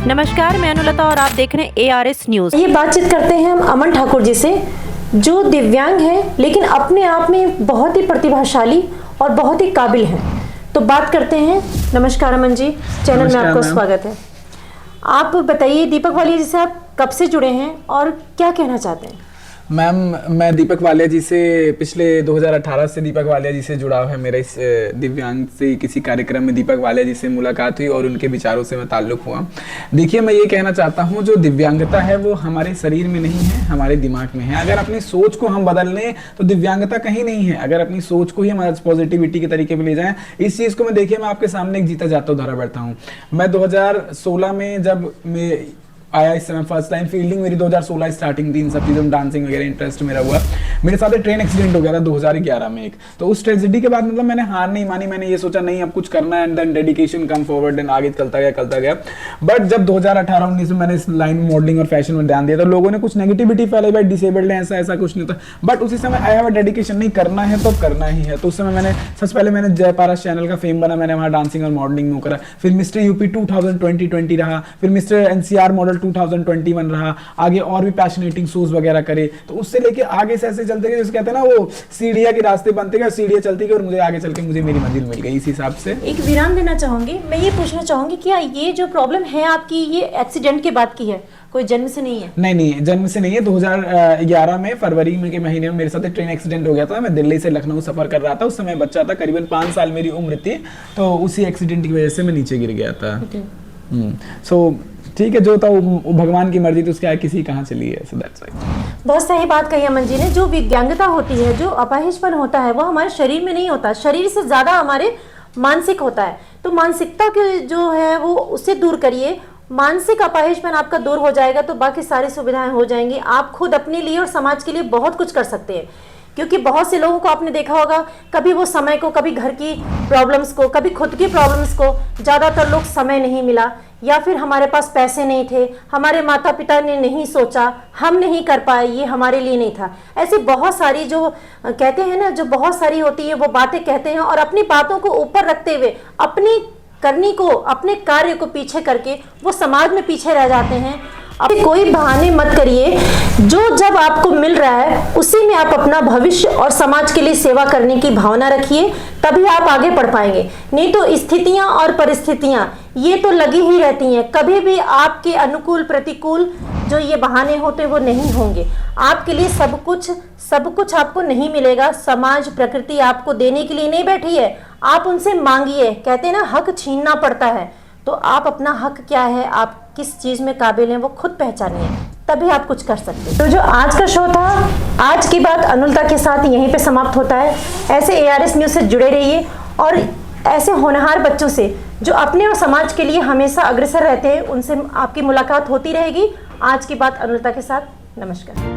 नमस्कार, मैं अनुलता और आप देख रहे हैं ARS न्यूज़। ये बातचीत करते हैं हम अमन ठाकुर जी से, जो दिव्यांग हैं लेकिन अपने आप में बहुत ही प्रतिभाशाली और बहुत ही काबिल हैं। तो बात करते हैं। नमस्कार अमन जी, चैनल में आपका स्वागत है। आप बताइए, दीपक वालिया जी से आप कब से जुड़े हैं और क्या कहना चाहते हैं? मैम, मैं दीपक वालिया जी से पिछले 2018 से दीपक वालिया जी से जुड़ा है। मेरा इस दिव्यांग से किसी कार्यक्रम में दीपक वालिया जी से मुलाकात हुई और उनके विचारों से मैं ताल्लुक़ हुआ। देखिए, मैं ये कहना चाहता हूँ, जो दिव्यांगता है वो हमारे शरीर में नहीं है, हमारे दिमाग में है। अगर अपनी सोच को हम बदल लें तो दिव्यांगता कहीं नहीं है। अगर अपनी सोच को ही हम पॉजिटिविटी के तरीके पर ले जाएँ, इस चीज़ को मैं देखिए, मैं आपके सामने एक जीता जाता उदाहरण बैठा हूँ। मैं 2016 में जब मैं आया, इस समय फर्स्ट टाइम फील्डिंग मेरी 2016 स्टार्टिंग थी। इन सब चीज़ों में डांसिंग वगैरह इंटरेस्ट मेरा हुआ। मेरे साथ एक ट्रेन एक्सीडेंट हो गया था 2011 में एक। तो उस ट्रेजेडी के बाद मतलब मैंने हार नहीं मानी। मैंने ये सोचा नहीं, अब कुछ करना है, and then dedication come forward, and आगे चलता गया। बट जब 2018-19 में मैंने इस लाइन में मॉडलिंग और फैशन में ध्यान दिया तो लोगों ने कुछ नेगेटिविटी फैलाई, भाई डिसेबल्ड है, ऐसा कुछ नहीं था। बट उसी समय आई हैव डेडिकेशन, नहीं करना है तो करना ही है। तो उस समय मैंने सबसे पहले मैंने जयपारा चैनल का फेम बना, मैंने वहाँ डांसिंग और मॉडलिंग में करा। फिर मिस्टर यूपी 2020 रहा, फिर मिस्टर NCR मॉडल 2021 रहा। आगे और भी पैशनेटिंग शोज वगैरह करे। तो उससे लेके आगे से ऐसे चलते गए, जैसे कहते हैं ना, वो सीढ़ियाँ के रास्ते बनते गए, सीढ़ियाँ चलती गई और मुझे आगे चल के मुझे मेरी मंजिल मिल गई। इस हिसाब से एक विराम देना चाहूंगी। मैं ये पूछना चाहूंगी, क्या ये जो प्रॉब्लम है आपकी, ये एक्सीडेंट के बाद की है, कोई जन्म से नहीं है? नहीं, जन्म से नहीं है। 2011 में फरवरी में के महीने में मेरे साथ एक ट्रेन एक्सीडेंट हो गया था। मैं दिल्ली से लखनऊ सफर कर रहा था। उस समय बच्चा था, करीबन 5 साल मेरी उम्र थी। तो उसी एक्सीडेंट की वजह से मैं नीचे गिर गया था। सो ठीक है, जो था वो भगवान की मर्जी, तो उसके आगे किसी कहाँ चली है। So that's right। बहुत सही बात कही अमन जी ने। जो विकलांगता होती है, जो अपाहिजपन होता है, वो हमारे शरीर में नहीं होता, शरीर से ज्यादा हमारे मानसिक होता है। तो मानसिकता के जो है वो उससे दूर करिए। मानसिक अपाहिजपन आपका दूर हो जाएगा तो बाकी सारी सुविधाएं हो जाएंगी। आप खुद अपने लिए और समाज के लिए बहुत कुछ कर सकते हैं। क्योंकि बहुत से लोगों को आपने देखा होगा, कभी वो समय को, कभी घर की प्रॉब्लम्स को, कभी खुद की प्रॉब्लम्स को, ज़्यादातर लोग समय नहीं मिला, या फिर हमारे पास पैसे नहीं थे, हमारे माता पिता ने नहीं सोचा, हम नहीं कर पाए, ये हमारे लिए नहीं था। ऐसी बहुत सारी जो कहते हैं ना, जो बहुत सारी होती है वो बातें कहते हैं और अपनी बातों को ऊपर रखते हुए अपनी करनी को, अपने कार्य को पीछे करके वो समाज में पीछे रह जाते हैं। अब कोई बहाने मत करिए। जो जब आपको मिल रहा है उसी में आप अपना भविष्य और समाज के लिए सेवा करने की भावना रखिए, तभी आप आगे बढ़ पाएंगे। नहीं तो स्थितियां और परिस्थितियां ये तो लगी ही रहती हैं। कभी भी आपके अनुकूल प्रतिकूल जो ये बहाने होते वो नहीं होंगे। आपके लिए सब कुछ आपको नहीं मिलेगा। समाज, प्रकृति आपको देने के लिए नहीं बैठी है, आप उनसे मांगिए। कहते हैं ना, हक छीनना पड़ता है। तो आप अपना हक क्या है, आप किस चीज में काबिल हैं, वो खुद पहचानिए, तभी आप कुछ कर सकते हैं। तो जो आज का शो था, आज की बात अनुलता के साथ यहीं पे समाप्त होता है। ऐसे ARS न्यूज़ से जुड़े रहिए और ऐसे होनहार बच्चों से जो अपने और समाज के लिए हमेशा अग्रसर रहते हैं, उनसे आपकी मुलाकात होती रहेगी। आज की बात अनुलता के साथ। नमस्कार।